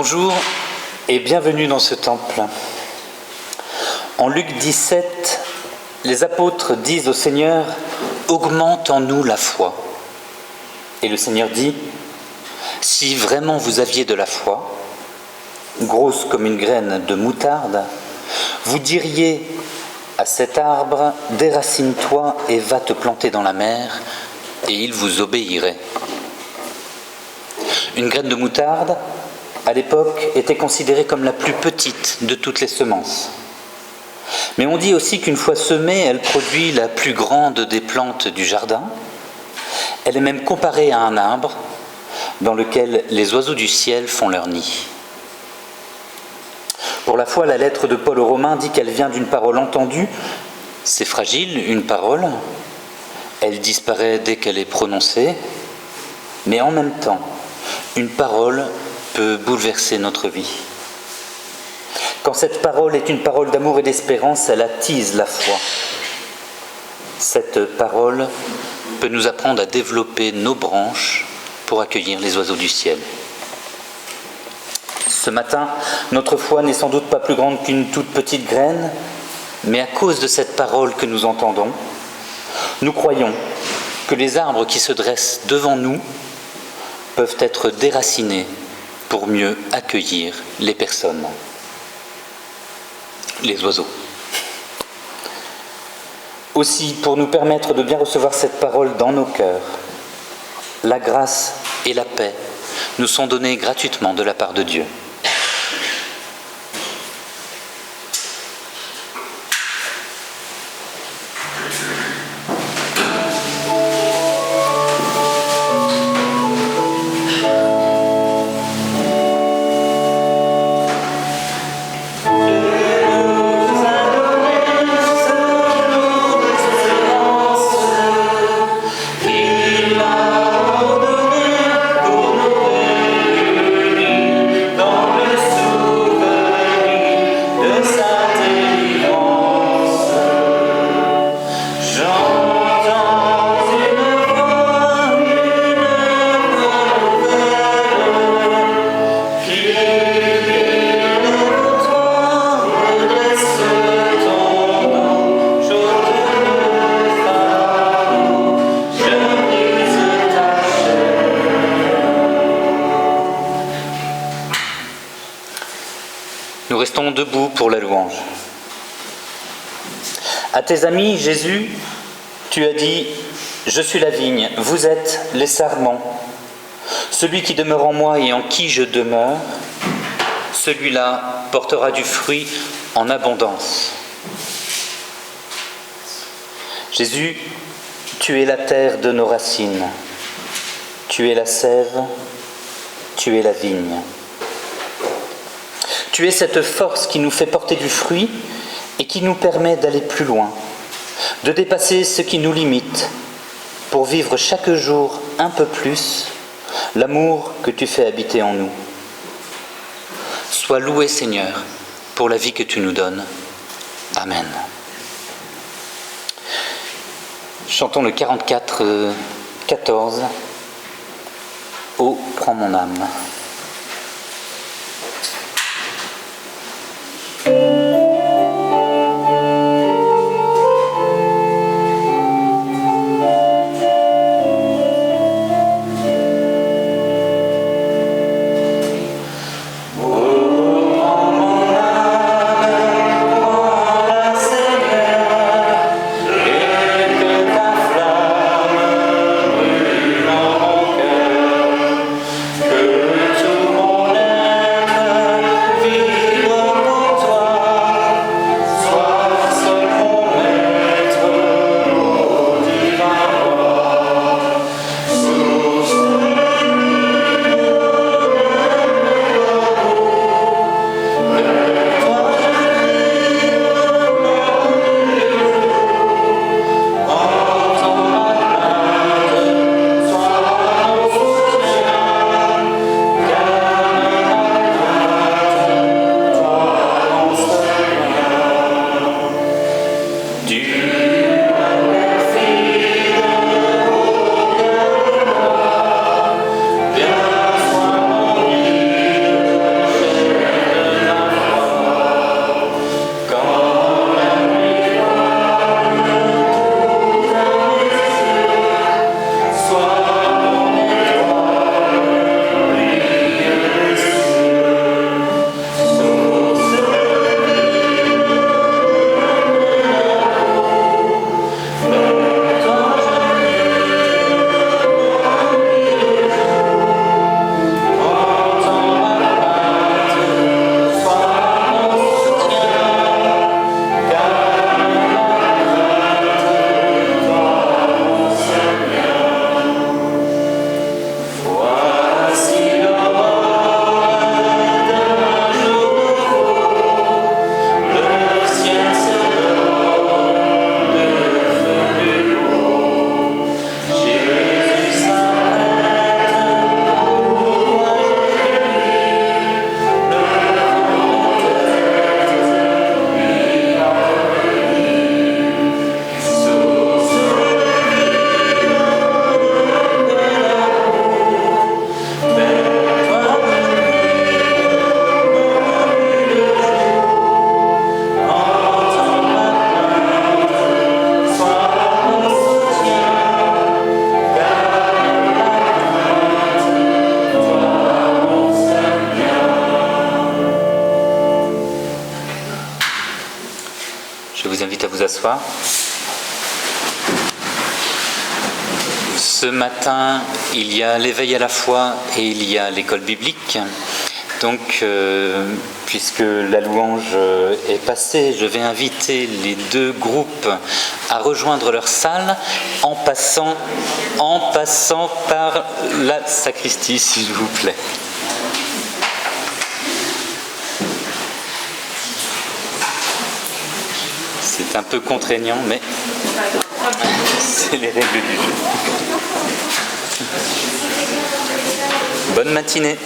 Bonjour et bienvenue dans ce temple. En Luc 17, les apôtres disent au Seigneur « Augmente en nous la foi ». Et le Seigneur dit « Si vraiment vous aviez de la foi, grosse comme une graine de moutarde, vous diriez à cet arbre « Déracine-toi et va te planter dans la mer » et il vous obéirait. » Une graine de moutarde, à l'époque, était considérée comme la plus petite de toutes les semences. Mais on dit aussi qu'une fois semée, elle produit la plus grande des plantes du jardin. Elle est même comparée à un arbre dans lequel les oiseaux du ciel font leur nid. Pour la foi, la lettre de Paul aux Romains dit qu'elle vient d'une parole entendue. C'est fragile, une parole. Elle disparaît dès qu'elle est prononcée. Mais en même temps, une parole peut bouleverser notre vie. Quand cette parole est une parole d'amour et d'espérance, elle attise la foi. Cette parole peut nous apprendre à développer nos branches pour accueillir les oiseaux du ciel. Ce matin, notre foi n'est sans doute pas plus grande qu'une toute petite graine, mais à cause de cette parole que nous entendons, nous croyons que les arbres qui se dressent devant nous peuvent être déracinés pour mieux accueillir les personnes, les oiseaux. Aussi, pour nous permettre de bien recevoir cette parole dans nos cœurs, la grâce et la paix nous sont données gratuitement de la part de Dieu. Nous restons debout pour la louange. À tes amis, Jésus, tu as dit « Je suis la vigne, vous êtes les sarments. Celui qui demeure en moi et en qui je demeure, celui-là portera du fruit en abondance. » Jésus, tu es la terre de nos racines. Tu es la sève, tu es la vigne. Tu es cette force qui nous fait porter du fruit et qui nous permet d'aller plus loin, de dépasser ce qui nous limite, pour vivre chaque jour un peu plus l'amour que tu fais habiter en nous. Sois loué, Seigneur, pour la vie que tu nous donnes. Amen. Chantons le 44, 14. Ô, prends mon âme. vous asseoir. Ce matin, il y a l'éveil à la foi et il y a l'école biblique. Donc, puisque la louange est passée, je vais inviter les deux groupes à rejoindre leur salle en passant par la sacristie, s'il vous plaît. C'est un peu contraignant, mais c'est les règles du jeu. Bonne matinée.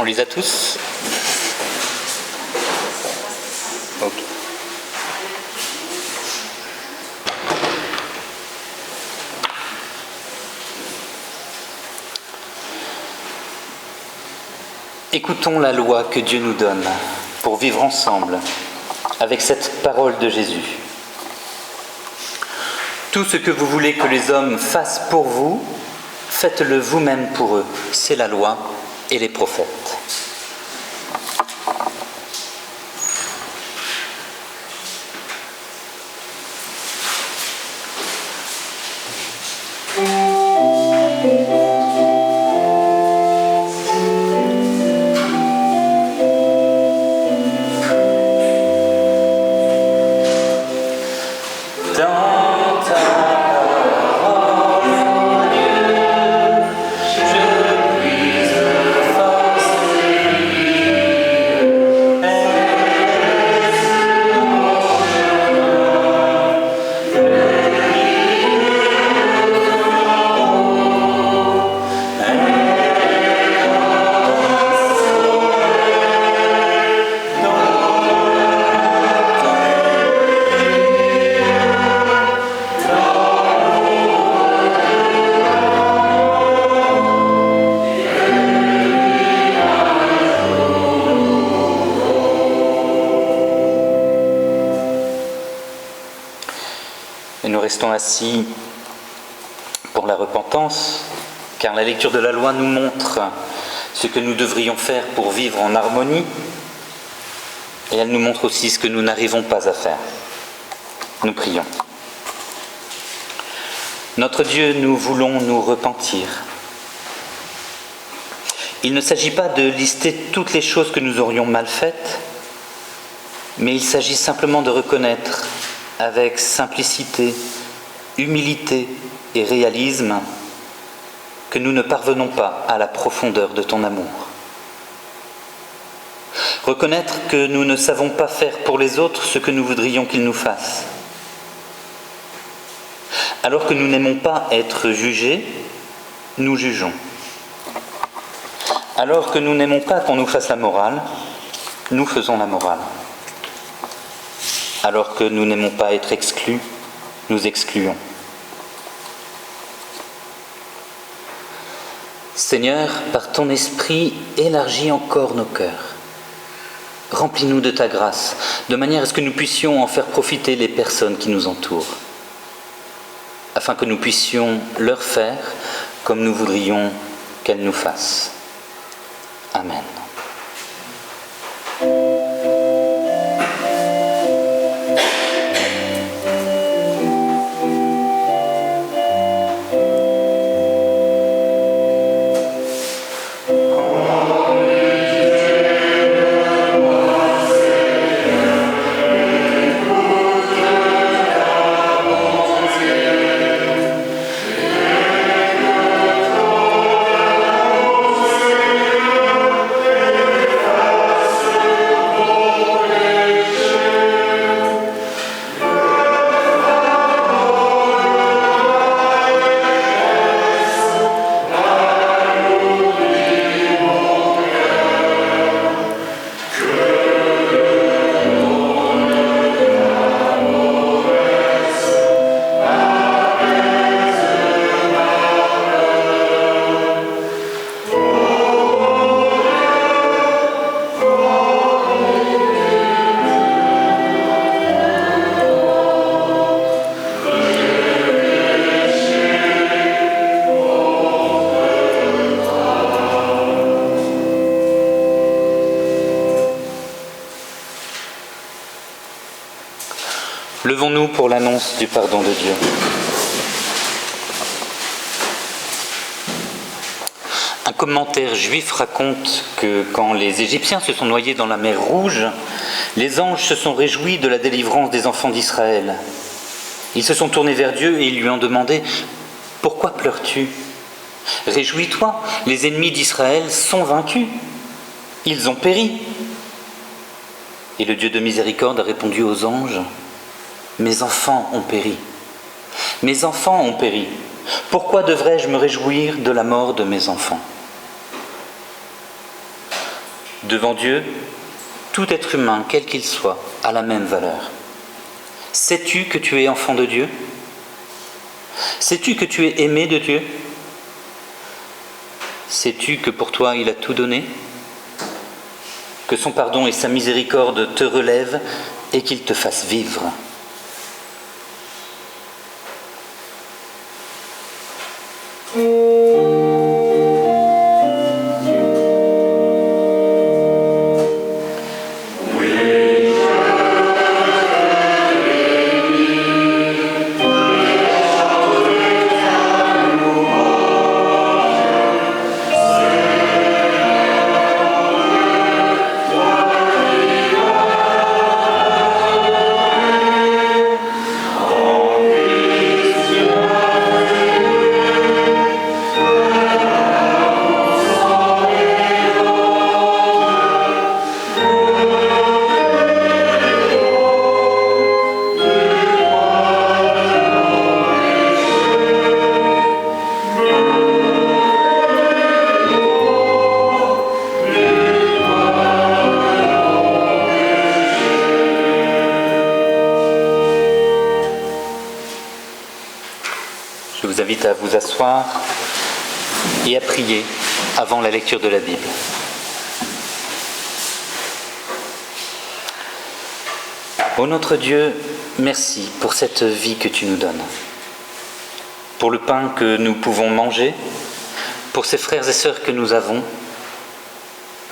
On les a tous? Ok. Écoutons la loi que Dieu nous donne pour vivre ensemble avec cette parole de Jésus. Tout ce que vous voulez que les hommes fassent pour vous, faites-le vous-même pour eux. C'est la loi et les prophètes. Et nous restons assis pour la repentance, car la lecture de la loi nous montre ce que nous devrions faire pour vivre en harmonie, et elle nous montre aussi ce que nous n'arrivons pas à faire. Nous prions. Notre Dieu, nous voulons nous repentir. Il ne s'agit pas de lister toutes les choses que nous aurions mal faites, mais il s'agit simplement de reconnaître avec simplicité, humilité et réalisme que nous ne parvenons pas à la profondeur de ton amour. Reconnaître que nous ne savons pas faire pour les autres ce que nous voudrions qu'ils nous fassent. Alors que nous n'aimons pas être jugés, nous jugeons. Alors que nous n'aimons pas qu'on nous fasse la morale, nous faisons la morale. Alors que nous n'aimons pas être exclus, nous excluons. Seigneur, par ton esprit, élargis encore nos cœurs. Remplis-nous de ta grâce, de manière à ce que nous puissions en faire profiter les personnes qui nous entourent, afin que nous puissions leur faire comme nous voudrions qu'elles nous fassent. Amen. Levons-nous pour l'annonce du pardon de Dieu. Un commentaire juif raconte que quand les Égyptiens se sont noyés dans la mer Rouge, les anges se sont réjouis de la délivrance des enfants d'Israël. Ils se sont tournés vers Dieu et ils lui ont demandé « Pourquoi pleures-tu ? Réjouis-toi, les ennemis d'Israël sont vaincus. Ils ont péri. » Et le Dieu de miséricorde a répondu aux anges « Mes enfants ont péri. Mes enfants ont péri. Pourquoi devrais-je me réjouir de la mort de mes enfants ?» Devant Dieu, tout être humain, quel qu'il soit, a la même valeur. Sais-tu que tu es enfant de Dieu ? Sais-tu que tu es aimé de Dieu ? Sais-tu que pour toi il a tout donné ? Que son pardon et sa miséricorde te relèvent et qu'il te fasse vivre. Je vous invite à vous asseoir et à prier avant la lecture de la Bible. Ô notre Dieu, merci pour cette vie que tu nous donnes, pour le pain que nous pouvons manger, pour ces frères et sœurs que nous avons,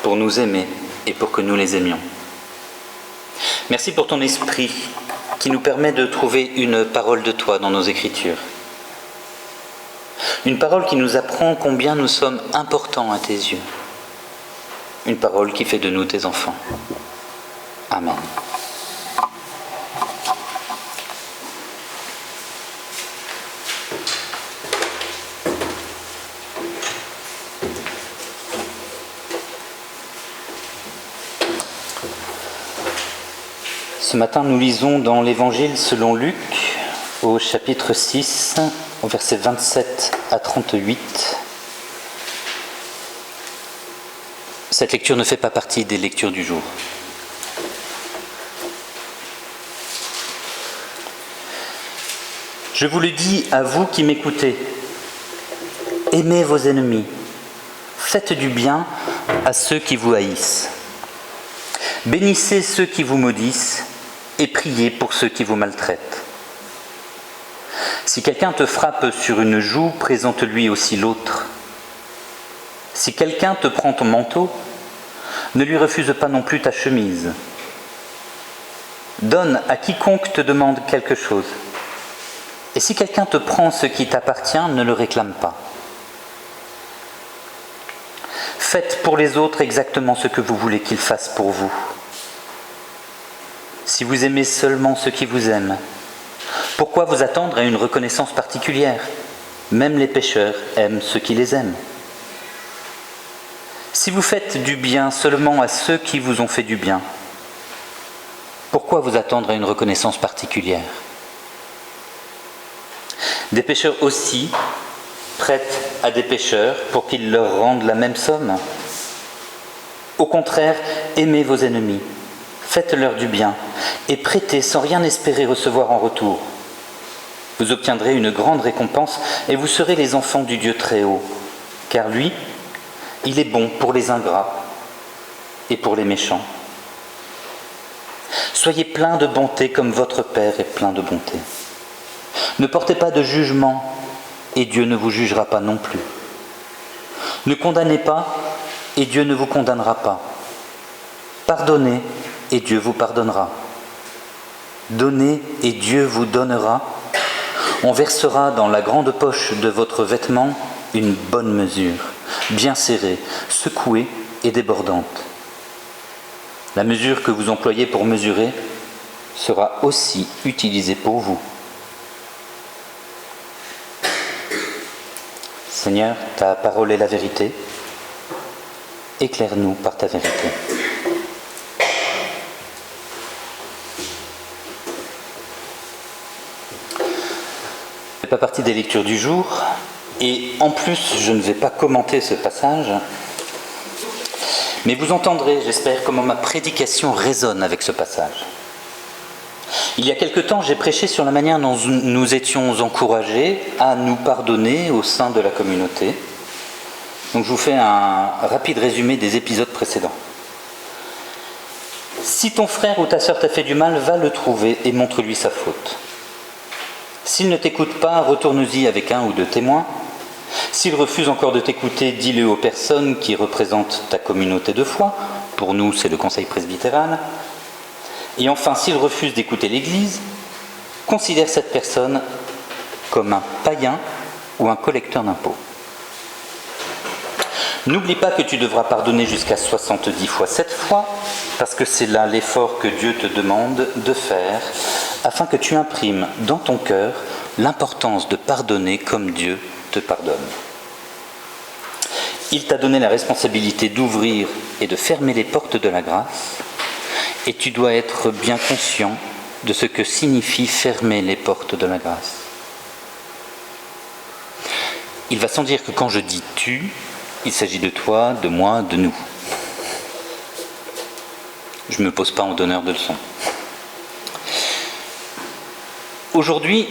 pour nous aimer et pour que nous les aimions. Merci pour ton esprit qui nous permet de trouver une parole de toi dans nos Écritures. Une parole qui nous apprend combien nous sommes importants à tes yeux. Une parole qui fait de nous tes enfants. Amen. Ce matin, nous lisons dans l'Évangile selon Luc, au chapitre 6, au verset 27 à 38. Cette lecture ne fait pas partie des lectures du jour. Je vous le dis à vous qui m'écoutez, aimez vos ennemis, faites du bien à ceux qui vous haïssent, bénissez ceux qui vous maudissent et priez pour ceux qui vous maltraitent. Si quelqu'un te frappe sur une joue, présente-lui aussi l'autre. Si quelqu'un te prend ton manteau, ne lui refuse pas non plus ta chemise. Donne à quiconque te demande quelque chose. Et si quelqu'un te prend ce qui t'appartient, ne le réclame pas. Faites pour les autres exactement ce que vous voulez qu'ils fassent pour vous. Si vous aimez seulement ceux qui vous aiment, pourquoi vous attendre à une reconnaissance particulière ? Même les pécheurs aiment ceux qui les aiment. Si vous faites du bien seulement à ceux qui vous ont fait du bien, pourquoi vous attendre à une reconnaissance particulière ? Des pécheurs aussi prêtent à des pécheurs pour qu'ils leur rendent la même somme. Au contraire, aimez vos ennemis, faites-leur du bien et prêtez sans rien espérer recevoir en retour. Vous obtiendrez une grande récompense et vous serez les enfants du Dieu très haut, car lui, il est bon pour les ingrats et pour les méchants. Soyez pleins de bonté comme votre Père est plein de bonté. Ne portez pas de jugement et Dieu ne vous jugera pas non plus. Ne condamnez pas et Dieu ne vous condamnera pas. Pardonnez et Dieu vous pardonnera. Donnez et Dieu vous donnera. On versera dans la grande poche de votre vêtement une bonne mesure, bien serrée, secouée et débordante. La mesure que vous employez pour mesurer sera aussi utilisée pour vous. Seigneur, ta parole est la vérité. Éclaire-nous par ta vérité. Ce n'est pas partie des lectures du jour, et en plus, je ne vais pas commenter ce passage, mais vous entendrez, j'espère, comment ma prédication résonne avec ce passage. Il y a quelque temps, j'ai prêché sur la manière dont nous étions encouragés à nous pardonner au sein de la communauté. Donc je vous fais un rapide résumé des épisodes précédents. Si ton frère ou ta sœur t'a fait du mal, va le trouver et montre-lui sa faute. S'il ne t'écoute pas, retourne-y avec un ou deux témoins. S'il refuse encore de t'écouter, dis-le aux personnes qui représentent ta communauté de foi. Pour nous, c'est le conseil presbytéral. Et enfin, s'il refuse d'écouter l'Église, considère cette personne comme un païen ou un collecteur d'impôts. N'oublie pas que tu devras pardonner jusqu'à 70 fois 7 fois, parce que c'est là l'effort que Dieu te demande de faire, afin que tu imprimes dans ton cœur l'importance de pardonner comme Dieu te pardonne. Il t'a donné la responsabilité d'ouvrir et de fermer les portes de la grâce, et tu dois être bien conscient de ce que signifie fermer les portes de la grâce. Il va sans dire que quand je dis « tu », il s'agit de toi, de moi, de nous. Je ne me pose pas en donneur de leçons. Aujourd'hui,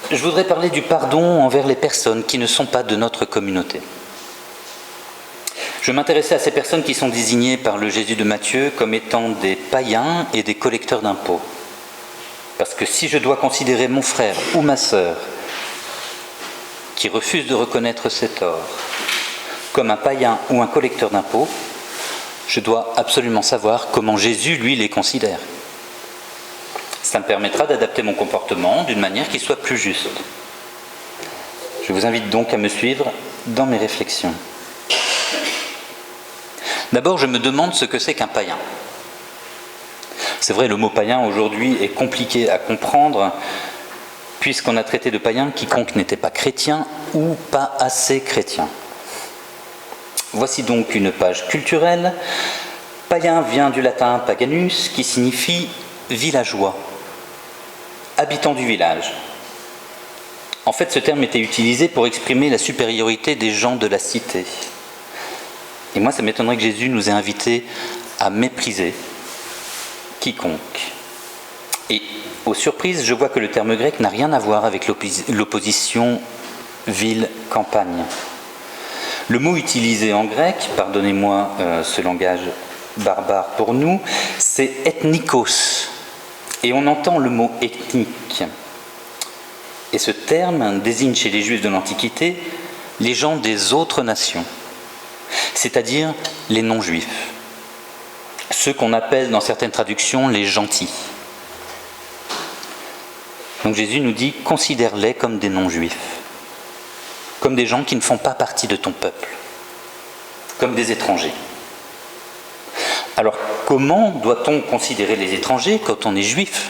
je voudrais parler du pardon envers les personnes qui ne sont pas de notre communauté. Je m'intéressais à ces personnes qui sont désignées par le Jésus de Matthieu comme étant des païens et des collecteurs d'impôts. Parce que si je dois considérer mon frère ou ma sœur qui refuse de reconnaître ses torts comme un païen ou un collecteur d'impôts, je dois absolument savoir comment Jésus, lui, les considère. Ça me permettra d'adapter mon comportement d'une manière qui soit plus juste. Je vous invite donc à me suivre dans mes réflexions. D'abord, je me demande ce que c'est qu'un païen. C'est vrai, le mot païen aujourd'hui est compliqué à comprendre, puisqu'on a traité de païen quiconque n'était pas chrétien ou pas assez chrétien. Voici donc une page culturelle. Païen vient du latin paganus, qui signifie villageois, habitant du village. En fait, ce terme était utilisé pour exprimer la supériorité des gens de la cité. Et moi, ça m'étonnerait que Jésus nous ait invités à mépriser quiconque. Et aux surprises, je vois que le terme grec n'a rien à voir avec l'opposition ville-campagne. Le mot utilisé en grec, pardonnez-moi ce langage barbare pour nous, c'est ethnikos. Et on entend le mot ethnique. Et ce terme désigne chez les Juifs de l'Antiquité les gens des autres nations, c'est-à-dire les non-juifs, ceux qu'on appelle dans certaines traductions les gentils. Donc Jésus nous dit, considère-les comme des non-juifs, comme des gens qui ne font pas partie de ton peuple, comme des étrangers. Alors, comment doit-on considérer les étrangers quand on est juif ?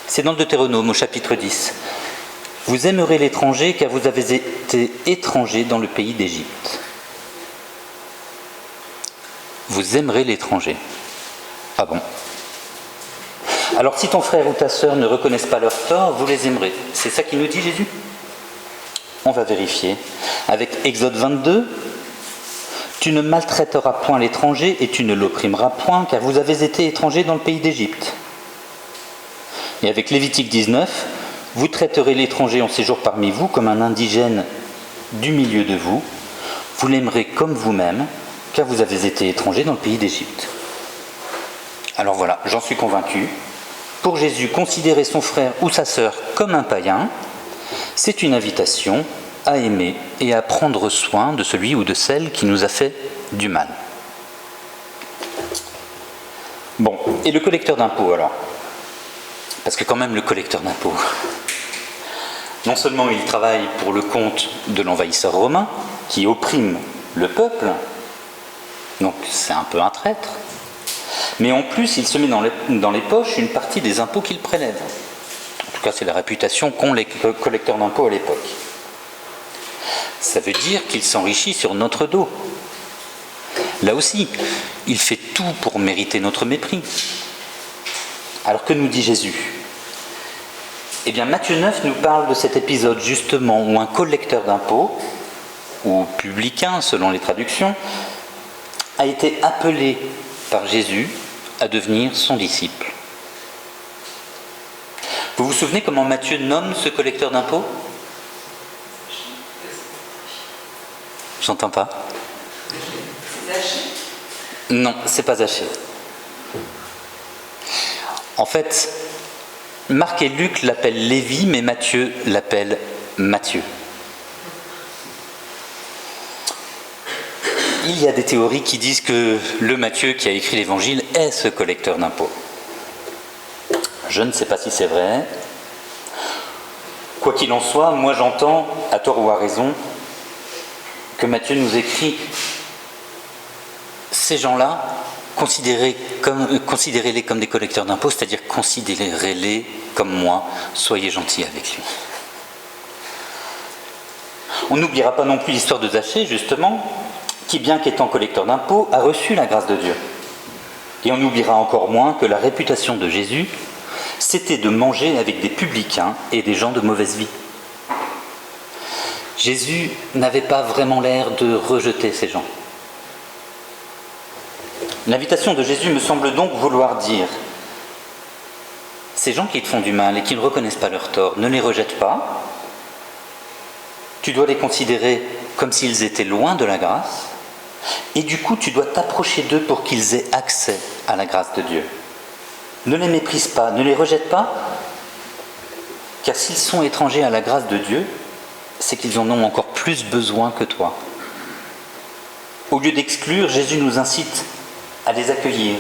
C'est dans le Deutéronome au chapitre 10. Vous aimerez l'étranger car vous avez été étrangers dans le pays d'Égypte. Vous aimerez l'étranger. Ah bon ? Alors si ton frère ou ta sœur ne reconnaissent pas leurs torts, vous les aimerez. C'est ça qu'il nous dit Jésus ? On va vérifier. Avec Exode 22, tu ne maltraiteras point l'étranger et tu ne l'opprimeras point, car vous avez été étrangers dans le pays d'Égypte. Et avec Lévitique 19, vous traiterez l'étranger en séjour parmi vous comme un indigène du milieu de vous. Vous l'aimerez comme vous-même, car vous avez été étrangers dans le pays d'Égypte. Alors voilà, j'en suis convaincu. Pour Jésus, considérer son frère ou sa sœur comme un païen, c'est une invitation à aimer et à prendre soin de celui ou de celle qui nous a fait du mal. Bon, et le collecteur d'impôts alors ? Parce que quand même le collecteur d'impôts, non seulement il travaille pour le compte de l'envahisseur romain, qui opprime le peuple, donc c'est un peu un traître, mais en plus il se met dans les poches une partie des impôts qu'il prélève. En tout cas c'est la réputation qu'ont les collecteurs d'impôts à l'époque. Ça veut dire qu'il s'enrichit sur notre dos. Là aussi, il fait tout pour mériter notre mépris. Alors que nous dit Jésus ? Eh bien, Matthieu 9 nous parle de cet épisode justement où un collecteur d'impôts, ou publicain selon les traductions, a été appelé par Jésus à devenir son disciple. Vous vous souvenez comment Matthieu nomme ce collecteur d'impôts ? J'entends pas. Non, c'est pas Zachée. En fait, Marc et Luc l'appellent Lévi, mais Matthieu l'appelle Matthieu. Il y a des théories qui disent que le Matthieu qui a écrit l'évangile est ce collecteur d'impôts. Je ne sais pas si c'est vrai. Quoi qu'il en soit, moi j'entends, à tort ou à raison, que Matthieu nous écrit ces gens-là, considérez-les comme des collecteurs d'impôts, c'est-à-dire considérez-les comme moi, soyez gentils avec lui. On n'oubliera pas non plus l'histoire de Zachée, justement, qui, bien qu'étant collecteur d'impôts, a reçu la grâce de Dieu. Et on n'oubliera encore moins que la réputation de Jésus, c'était de manger avec des publicains et des gens de mauvaise vie. Jésus n'avait pas vraiment l'air de rejeter ces gens. L'invitation de Jésus me semble donc vouloir dire « Ces gens qui te font du mal et qui ne reconnaissent pas leur tort, ne les rejette pas. Tu dois les considérer comme s'ils étaient loin de la grâce. Et du coup, tu dois t'approcher d'eux pour qu'ils aient accès à la grâce de Dieu. Ne les méprise pas, ne les rejette pas, car s'ils sont étrangers à la grâce de Dieu, c'est qu'ils en ont encore plus besoin que toi. » Au lieu d'exclure, Jésus nous incite à les accueillir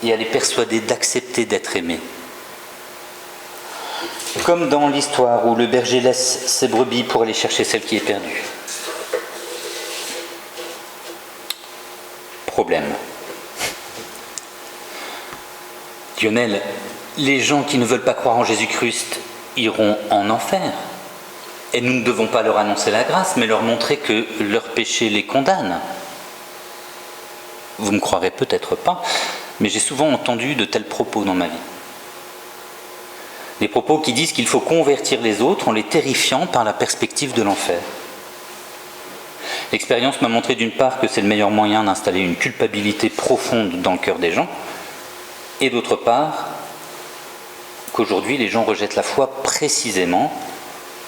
et à les persuader d'accepter d'être aimés. Comme dans l'histoire où le berger laisse ses brebis pour aller chercher celle qui est perdue. Problème. Lionel, les gens qui ne veulent pas croire en Jésus-Christ iront en enfer. Et nous ne devons pas leur annoncer la grâce, mais leur montrer que leur péché les condamne. Vous ne me croirez peut-être pas, mais j'ai souvent entendu de tels propos dans ma vie. Des propos qui disent qu'il faut convertir les autres en les terrifiant par la perspective de l'enfer. L'expérience m'a montré d'une part que c'est le meilleur moyen d'installer une culpabilité profonde dans le cœur des gens, et d'autre part qu'aujourd'hui les gens rejettent la foi précisément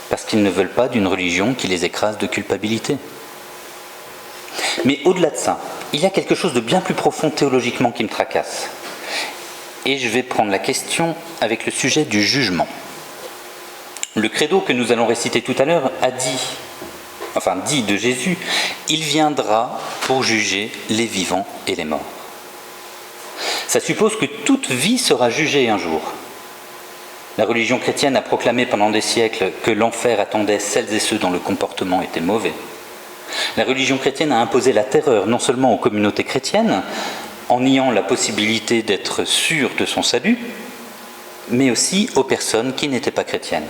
parce qu'ils ne veulent pas d'une religion qui les écrase de culpabilité. Mais au-delà de ça, il y a quelque chose de bien plus profond théologiquement qui me tracasse. Et je vais prendre la question avec le sujet du jugement. Le credo que nous allons réciter tout à l'heure dit de Jésus, il viendra pour juger les vivants et les morts. Ça suppose que toute vie sera jugée un jour. La religion chrétienne a proclamé pendant des siècles que l'enfer attendait celles et ceux dont le comportement était mauvais. La religion chrétienne a imposé la terreur non seulement aux communautés chrétiennes, en niant la possibilité d'être sûr de son salut, mais aussi aux personnes qui n'étaient pas chrétiennes.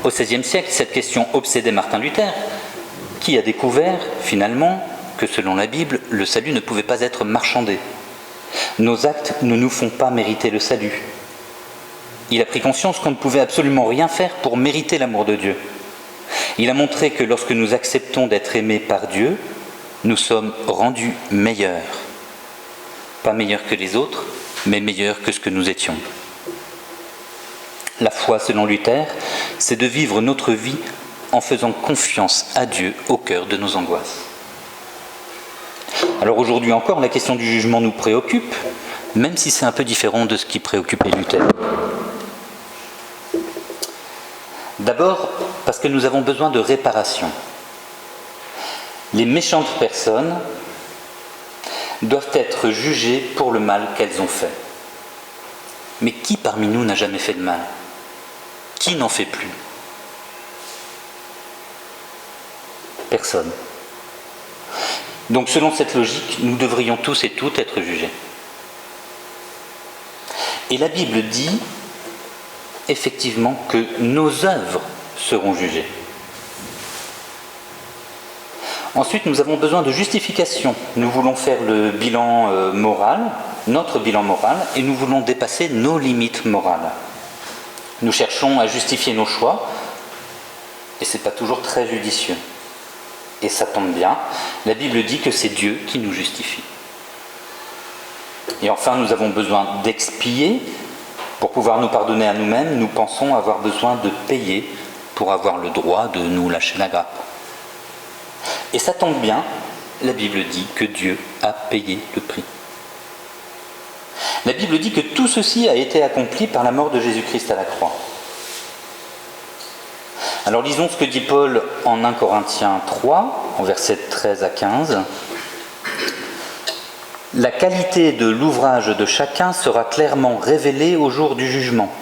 Au XVIe siècle, cette question obsédait Martin Luther, qui a découvert finalement que selon la Bible, le salut ne pouvait pas être marchandé. Nos actes ne nous font pas mériter le salut. Il a pris conscience qu'on ne pouvait absolument rien faire pour mériter l'amour de Dieu. Il a montré que lorsque nous acceptons d'être aimés par Dieu, nous sommes rendus meilleurs. Pas meilleurs que les autres, mais meilleurs que ce que nous étions. La foi, selon Luther, c'est de vivre notre vie en faisant confiance à Dieu au cœur de nos angoisses. Alors aujourd'hui encore, la question du jugement nous préoccupe, même si c'est un peu différent de ce qui préoccupait Luther. D'abord, parce que nous avons besoin de réparation. Les méchantes personnes doivent être jugées pour le mal qu'elles ont fait. Mais qui parmi nous n'a jamais fait de mal? Qui n'en fait plus? Personne. Donc selon cette logique, nous devrions tous et toutes être jugés. Et la Bible dit effectivement que nos œuvres seront jugées. Ensuite, nous avons besoin de justification. Nous voulons faire le bilan moral, notre bilan moral, et nous voulons dépasser nos limites morales. Nous cherchons à justifier nos choix, et ce n'est pas toujours très judicieux. Et ça tombe bien, la Bible dit que c'est Dieu qui nous justifie. Et enfin, nous avons besoin d'expier. Pour pouvoir nous pardonner à nous-mêmes, nous pensons avoir besoin de payer pour avoir le droit de nous lâcher la grappe. Et ça tombe bien, la Bible dit que Dieu a payé le prix. La Bible dit que tout ceci a été accompli par la mort de Jésus-Christ à la croix. Alors lisons ce que dit Paul en 1 Corinthiens 3, en versets 13 à 15. La qualité de l'ouvrage de chacun sera clairement révélée au jour du jugement.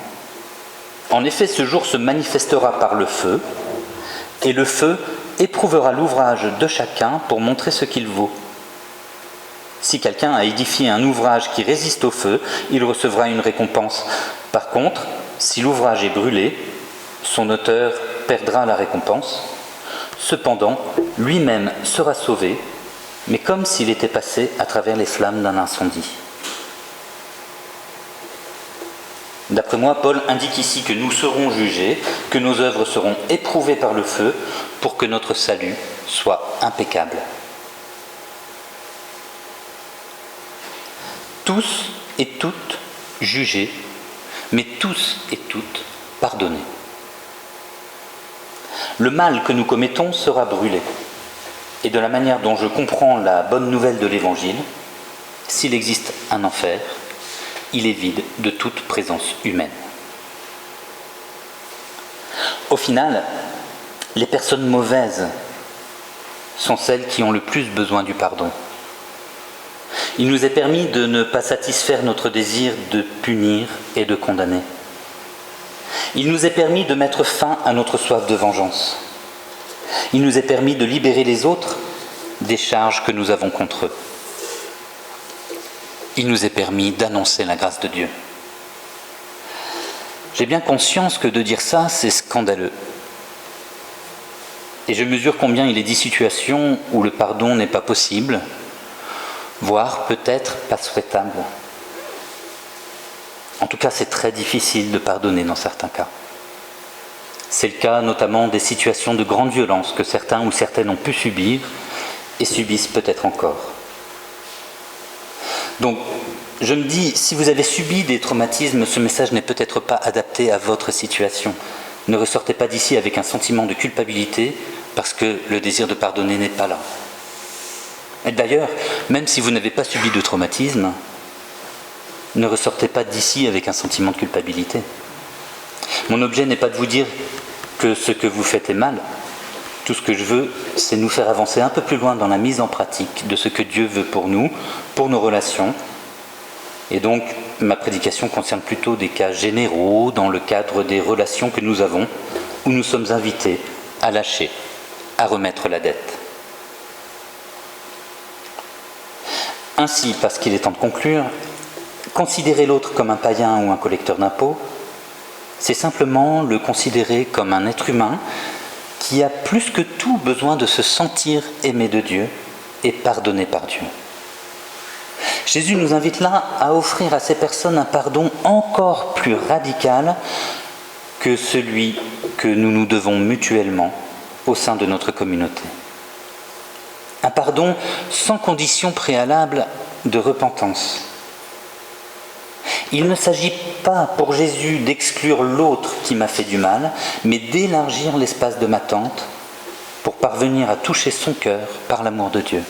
En effet, ce jour se manifestera par le feu, et le feu éprouvera l'ouvrage de chacun pour montrer ce qu'il vaut. Si quelqu'un a édifié un ouvrage qui résiste au feu, il recevra une récompense. Par contre, si l'ouvrage est brûlé, son auteur perdra la récompense. Cependant, lui-même sera sauvé, mais comme s'il était passé à travers les flammes d'un incendie. D'après moi, Paul indique ici que nous serons jugés, que nos œuvres seront éprouvées par le feu, pour que notre salut soit impeccable. Tous et toutes jugés, mais tous et toutes pardonnés. Le mal que nous commettons sera brûlé. Et de la manière dont je comprends la bonne nouvelle de l'Évangile, s'il existe un enfer, il est vide de toute présence humaine. Au final, les personnes mauvaises sont celles qui ont le plus besoin du pardon. Il nous est permis de ne pas satisfaire notre désir de punir et de condamner. Il nous est permis de mettre fin à notre soif de vengeance. Il nous est permis de libérer les autres des charges que nous avons contre eux. Il nous est permis d'annoncer la grâce de Dieu. J'ai bien conscience que de dire ça, c'est scandaleux. Et je mesure combien il est dit situations où le pardon n'est pas possible, voire peut-être pas souhaitable. En tout cas, c'est très difficile de pardonner dans certains cas. C'est le cas notamment des situations de grande violence que certains ou certaines ont pu subir et subissent peut-être encore. Donc, je me dis, si vous avez subi des traumatismes, ce message n'est peut-être pas adapté à votre situation. Ne ressortez pas d'ici avec un sentiment de culpabilité parce que le désir de pardonner n'est pas là. Et d'ailleurs, même si vous n'avez pas subi de traumatisme, ne ressortez pas d'ici avec un sentiment de culpabilité. Mon objet n'est pas de vous dire que ce que vous faites est mal. Tout ce que je veux, c'est nous faire avancer un peu plus loin dans la mise en pratique de ce que Dieu veut pour nous, pour nos relations. Et donc, ma prédication concerne plutôt des cas généraux dans le cadre des relations que nous avons, où nous sommes invités à lâcher, à remettre la dette. Ainsi, parce qu'il est temps de conclure, considérer l'autre comme un païen ou un collecteur d'impôts, c'est simplement le considérer comme un être humain qui a plus que tout besoin de se sentir aimé de Dieu et pardonné par Dieu. Jésus nous invite là à offrir à ces personnes un pardon encore plus radical que celui que nous nous devons mutuellement au sein de notre communauté. Un pardon sans condition préalable de repentance. Il ne s'agit pas pour Jésus d'exclure l'autre qui m'a fait du mal, mais d'élargir l'espace de m'attente pour parvenir à toucher son cœur par l'amour de Dieu.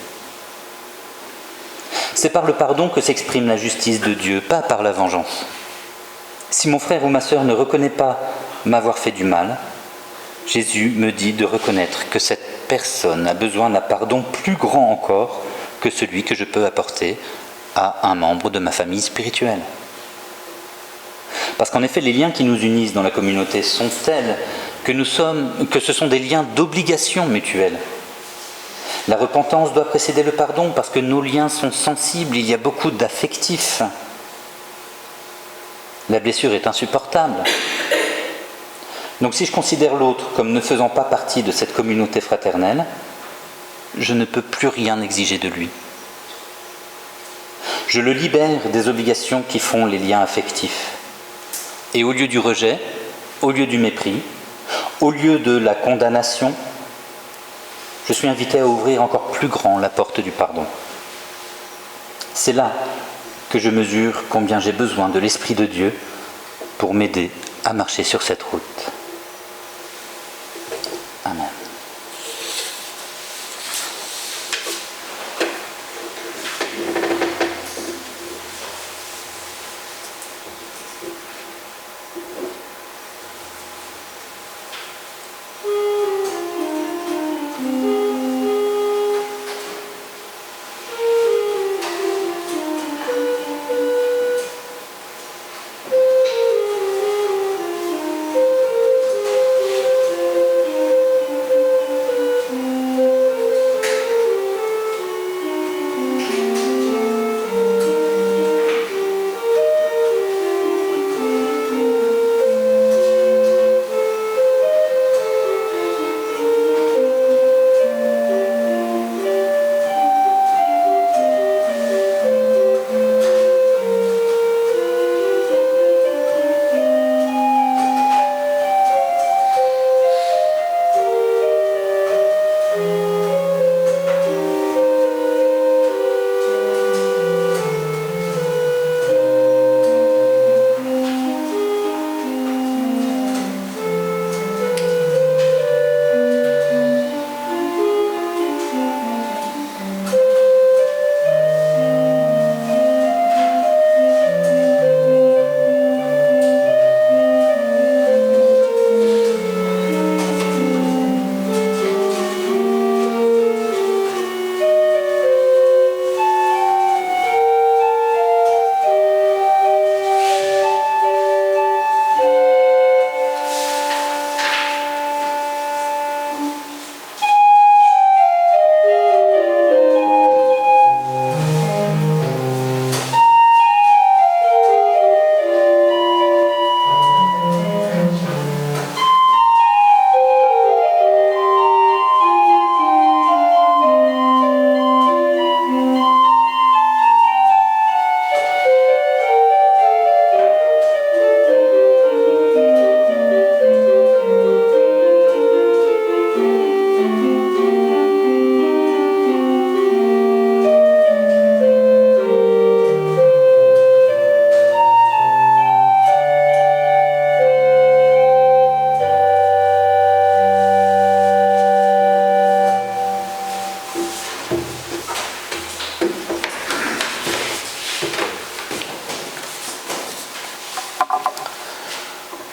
C'est par le pardon que s'exprime la justice de Dieu, pas par la vengeance. Si mon frère ou ma sœur ne reconnaît pas m'avoir fait du mal, Jésus me dit de reconnaître que cette personne a besoin d'un pardon plus grand encore que celui que je peux apporter à un membre de ma famille spirituelle. Parce qu'en effet, les liens qui nous unissent dans la communauté sont tels que ce sont des liens d'obligation mutuelle. La repentance doit précéder le pardon parce que nos liens sont sensibles, il y a beaucoup d'affectifs. La blessure est insupportable. Donc si je considère l'autre comme ne faisant pas partie de cette communauté fraternelle, je ne peux plus rien exiger de lui. Je le libère des obligations qui font les liens affectifs. Et au lieu du rejet, au lieu du mépris, au lieu de la condamnation, je suis invité à ouvrir encore plus grand la porte du pardon. C'est là que je mesure combien j'ai besoin de l'Esprit de Dieu pour m'aider à marcher sur cette route. Amen.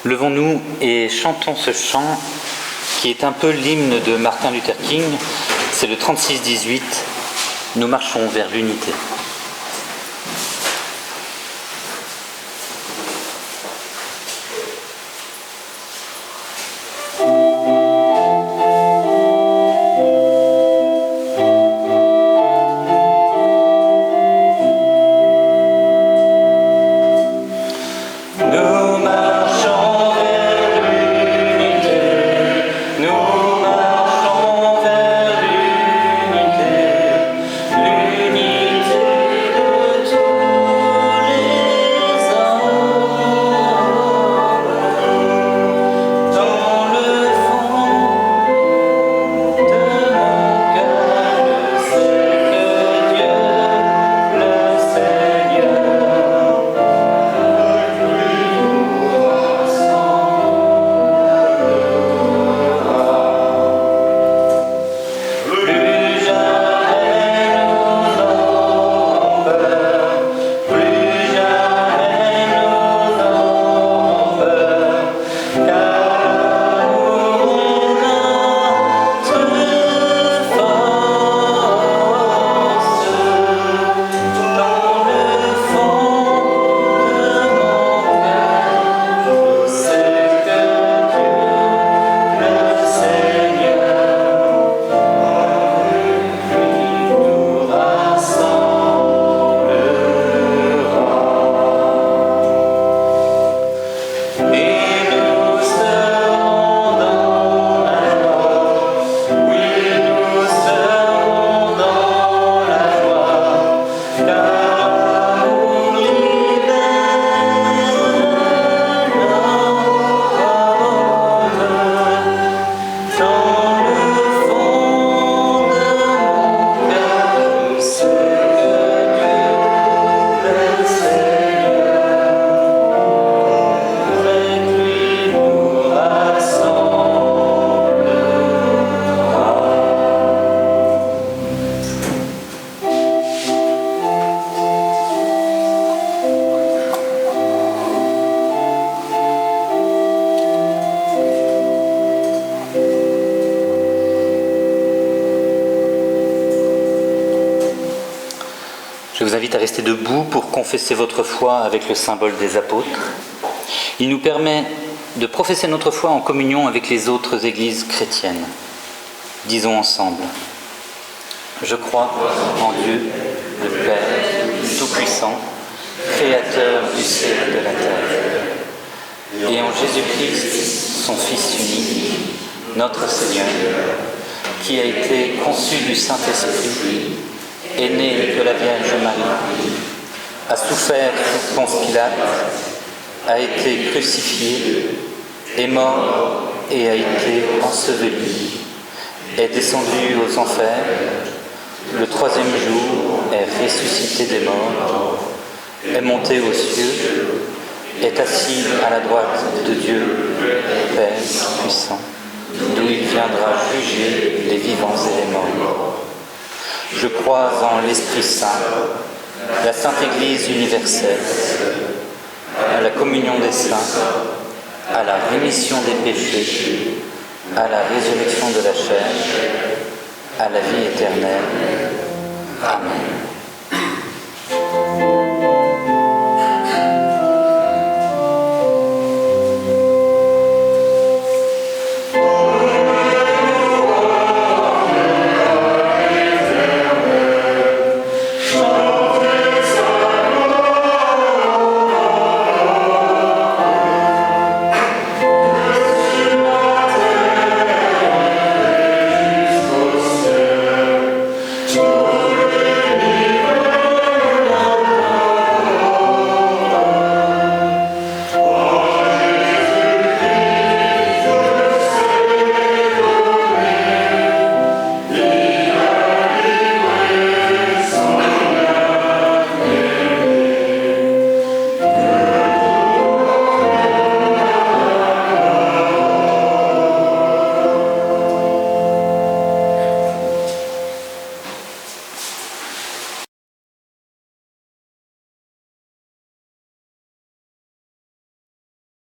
Levons-nous et chantons ce chant qui est un peu l'hymne de Martin Luther King. C'est le 36-18. Nous marchons vers l'unité. L'unité Je vous invite à rester debout pour confesser votre foi avec le symbole des apôtres. Il nous permet de professer notre foi en communion avec les autres églises chrétiennes. Disons ensemble: je crois en Dieu, le Père Tout-Puissant, Créateur du ciel et de la terre, et en Jésus-Christ, son Fils unique, notre Seigneur, qui a été conçu du Saint-Esprit, est né de la Vierge Marie, a souffert sous Ponce Pilate, a été crucifié, est mort et a été enseveli, est descendu aux enfers, le troisième jour est ressuscité des morts, est monté aux cieux, est assis à la droite de Dieu, Père puissant, d'où il viendra juger les vivants et les morts. Je crois en l'Esprit Saint, la Sainte Église universelle, à la communion des saints, à la rémission des péchés, à la résurrection de la chair, à la vie éternelle. Amen.